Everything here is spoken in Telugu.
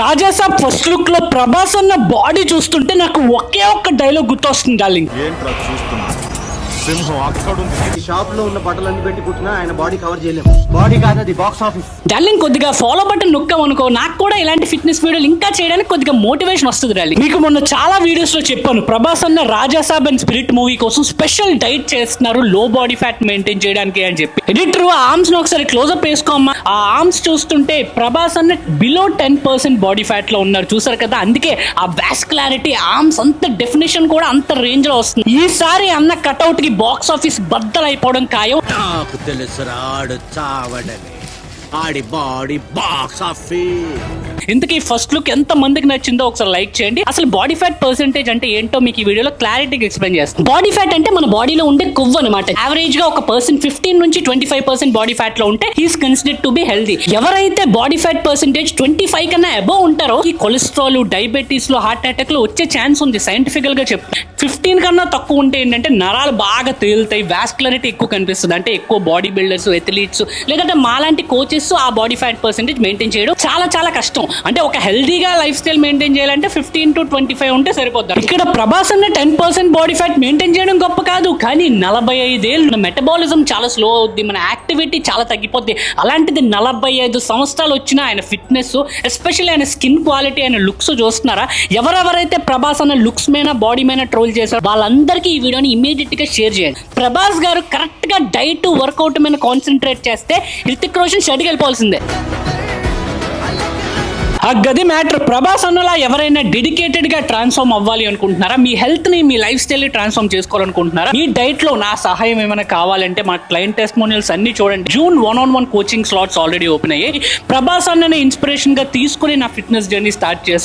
రాజాసాబ్ ఫస్ట్ లుక్ లో ప్రభాస్ అన్న బాడీ చూస్తుంటే నాకు ఒకే ఒక్క డైలాగ్ గుర్తొస్తుంది డార్లింగ్. ఏంట్రా చూస్తున్నా సింహం అక్కడుంది. షాప్ లో ఉన్న బట్టలన్నీ పెట్టి కుట్టినా ఆయన బాడీ కవర్ చేయలేము. బాడీ కాదు అది బాక్స్ ఆఫీస్. డార్లింగ్ కొద్దిగా ఫాలో బటన్ నొక్కామనుకో నాకు కూడా ఇలాంటి ఫిట్నెస్ వీడియోలు ఇంకా చేయడానికి కొద్దిగా మోటివేషన్ వస్తుంది డార్లింగ్. మీకు మొన్న చాలా వీడియోస్ లో చెప్పాను ప్రభాస్ అన్న రాజాసాబ్ అండ్ స్పిరిట్ మూవీ కోసం స్పెషల్ డైట్ చేస్తున్నారు లో బాడీ ఫ్యాట్ మెయింటైన్ చేయడానికి అని చెప్పి. ఎడిటర్ ఆర్మ్స్ ను ఒకసారి క్లోజ్అప్ వేసుకోమ్మా. ఆ ఆర్మ్స్ చూస్తుంటే ప్రభాస్ అన్న బిలో 10% బాడీ ఫ్యాట్ లో ఉన్నారు చూసారు కదా. అందుకే ఆ వాస్కులారిటీ ఆర్మ్స్ అంత డెఫినేషన్ కూడా అంత రేంజ్ లో వస్తుంది. ఈసారి అన్న కట్అవుట్ కి బాక్స్ ఆఫీస్ బద్దలైపోవడం ఖాయం. నాకు తెలుసురా ఆడు చావడని, ఆడి బాడీ బాక్స్ ఆఫీస్. ఇంతకీ ఫస్ట్ లుక్ ఎంత మందికి నచ్చిందో ఒకసారి లైక్ చేయండి. అసలు బాడీ ఫ్యాట్ పర్సెంటేజ్ అంటే ఏంటో మీకు ఈ వీడియోలో క్లారిటీగా ఎక్స్ప్లెయిన్ చేస్తాను. బాడీ ఫ్యాట్ అంటే మన బాడీలో ఉండే కొవ్వు అనమాట. యావరేజ్ గా ఒక పర్సన్ 15 నుంచి 25% బాడీ ఫ్యాట్ లో ఉంటే he's considered to be healthy. ఎవరైతే బాడీ ఫ్యాట్ పర్సెంటేజ్ 25 కన్నా అబోవ్ ఉంటారో ఈ కొలెస్ట్రాల్, డయాబెటీస్ లో, హార్ట్ అటాక్ లో వచ్చే ఛాన్స్ ఉంది సైంటిఫికల్ గా చెప్తారు. 15 కన్నా తక్కువ ఉంటే ఏంటంటే నరాలు బాగా తేలుతాయి, వాస్కులారిటీ ఎక్కువ కనిపిస్తుంది. అంటే ఎక్కువ బాడీ బిల్డర్స్, ఎథ్లీట్స్ లేదంటే మాలాంటి కోచెస్ ఆ బాడీ ఫ్యాట్ పర్సెంటేజ్ మెయింటైన్ చేయడం చాలా చాలా కష్టం. అంటే ఒక హెల్దీగా లైఫ్ స్టైల్ మెయింటైన్ చేయాలంటే 15 to 25 ఉంటే సరిపోద్ది. ఇక్కడ ప్రభాస్ అన్న 10% బాడీ ఫ్యాట్ మెయింటైన్ చేయడం గొప్ప కాదు, కానీ 45 ఏళ్ళు మెటబాలిజం చాలా స్లో అవుద్ది, మన యాక్టివిటీ చాలా తగ్గిపోద్ది. అలాంటిది 45 సంవత్సరాలు వచ్చిన ఆయన ఫిట్నెస్, ఎస్పెషల్లీ ఆయన స్కిన్ క్వాలిటీ, ఆయన లుక్స్ చూస్తున్నారా. ఎవరెవరైతే ప్రభాస్ అన్న లుక్స్ మీద బాడీ మీద ట్రోల్ చేశారు వాళ్ళందరికీ ఈ వీడియోని ఇమీడియట్ గా షేర్ చేయండి. ప్రభాస్ గారు కరెక్ట్ గా డైట్, వర్కౌట్ మీద కాన్సన్ట్రేట్ చేస్తే హృతిక్ రోషన్ షెడ్కి వెళ్ళిపోవాల్సిందే. ఆ గది మ్యాటర్. ప్రభాస్ అన్నలా ఎవరైనా డెడికేటెడ్ గా ట్రాన్స్ఫార్మ్ అవ్వాలి అనుకుంటున్నారా, మీ హెల్త్ ని, మీ లైఫ్ స్టైల్ ని ట్రాన్స్ఫార్మ్ చేసుకోవాలనుకుంటున్నారా, మీ డైట్ లో నా సహాయం ఏమైనా కావాలంటే మా క్లయింట్ టెస్టిమోనియల్స్ అన్ని చూడండి. June 1-on-1 coaching slots already open అయ్యాయి. ప్రభాస్ అన్నని ఇన్స్పిరేషన్ గా తీసుకుని నా ఫిట్నెస్ జర్నీ స్టార్ట్ చేశాను.